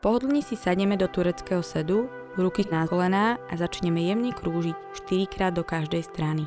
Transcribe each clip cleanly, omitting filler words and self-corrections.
Pohodlne si sadneme do tureckého sedu, ruky na kolená a začneme jemne krúžiť 4-krát do každej strany.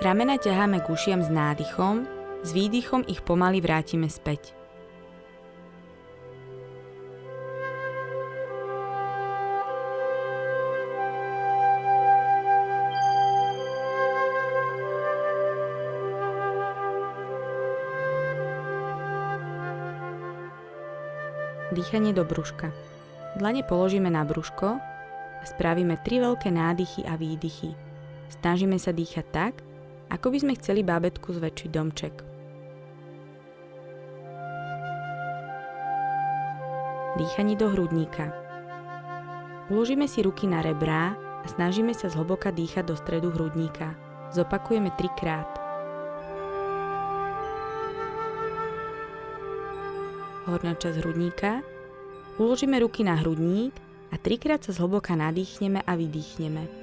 Ramena ťaháme k ušiam s nádychom, s výdychom ich pomaly vrátime späť. Dýchanie do brúška. Dlane položíme na brúško a spravíme 3 veľké nádychy a výdychy. Snažíme sa dýchať tak, ako by sme chceli bábätku zväčšiť domček. Dýchanie do hrudníka. Uložíme si ruky na rebrá a snažíme sa zhlboka dýchať do stredu hrudníka. Zopakujeme 3 krát. Horná časť hrudníka. Uložíme ruky na hrudník a 3 krát sa zhlboka nadýchneme a vydýchneme.